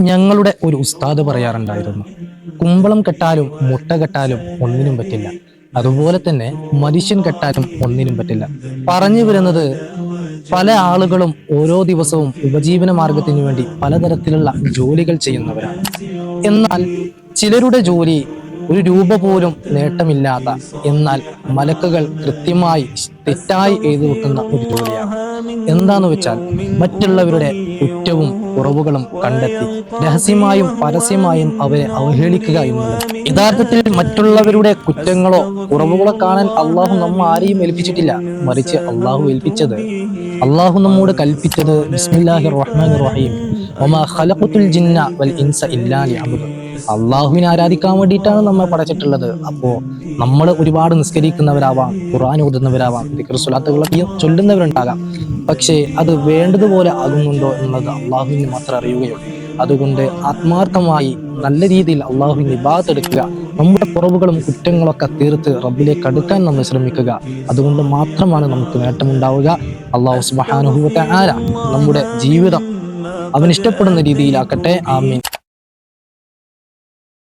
ഞങ്ങളുടെ ഒരു ഉസ്താദ് പറയാറുണ്ടായിരുന്നു, കുമ്പളം കെട്ടാലും മുട്ട കെട്ടാലും ഒന്നിനും പറ്റില്ല, അതുപോലെ തന്നെ മനുഷ്യൻ കെട്ടാലും ഒന്നിനും പറ്റില്ല. പറഞ്ഞു വരുന്നത്, പല ആളുകളും ഓരോ ദിവസവും ഉപജീവന മാർഗത്തിന് വേണ്ടി പലതരത്തിലുള്ള ജോലികൾ ചെയ്യുന്നവരാണ്. എന്നാൽ ചിലരുടെ ജോലി ഒരു രൂപ പോലും നേട്ടമില്ലാത്ത, എന്നാൽ മലക്കുകൾ കൃത്യമായി തെറ്റായി എഴുതി വെക്കുന്ന ഒരു ജോലിയാണ്. എന്താന്ന് വെച്ചാൽ, മറ്റുള്ളവരുടെ കുറ്റവും കുറവുകളും കണ്ടെത്തി രഹസ്യമായും പരസ്യമായും അവരെ അവഹേളിക്കുക എന്നുള്ളത്. യഥാർത്ഥത്തിൽ മറ്റുള്ളവരുടെ കുറ്റങ്ങളോ കുറവുകളോ കാണാൻ അള്ളാഹു നമ്മ ആരെയും ഏൽപ്പിച്ചിട്ടില്ല. മറിച്ച് അള്ളാഹു നമ്മോട് കൽപ്പിച്ചത് ബിസ്മില്ലാഹിർ റഹ്മാനിർ റഹീം, വമാ ഖലഖതുൽ ജിന്ന വൽ ഇൻസ ഇല്ലാ ലിയഅ്ബുദൂൻ. അള്ളാഹുവിനെ ആരാധിക്കാൻ വേണ്ടിയിട്ടാണ് നമ്മൾ പടച്ചിട്ടുള്ളത്. അപ്പോ നമ്മൾ ഒരുപാട് നിസ്കരിക്കുന്നവരാവാം, ഖുർആൻ ഓതുന്നവരാവാം, ദിക്ർ സ്വലാത്തുകളൊക്കെ ചൊല്ലുന്നവരുണ്ടാകാം. പക്ഷേ അത് വേണ്ടതുപോലെ ആകുന്നുണ്ടോ എന്നത് അള്ളാഹുവിന് മാത്രം അറിയുകയുള്ളൂ. അതുകൊണ്ട് ആത്മാർത്ഥമായി നല്ല രീതിയിൽ അള്ളാഹുവിനെ ഇബാദത്തെടുക്കുക, നമ്മുടെ കുറവുകളും കുറ്റങ്ങളൊക്കെ തീർത്ത് റബ്ബിലേക്ക് അടുക്കാൻ നമ്മൾ ശ്രമിക്കുക. അതുകൊണ്ട് മാത്രമാണ് നമുക്ക് നേട്ടമുണ്ടാവുക. അള്ളാഹു സുബ്ഹാനഹു വ തആല നമ്മുടെ ജീവിതം അവൻ ഇഷ്ടപ്പെടുന്ന രീതിയിലാക്കട്ടെ. ആമീൻ.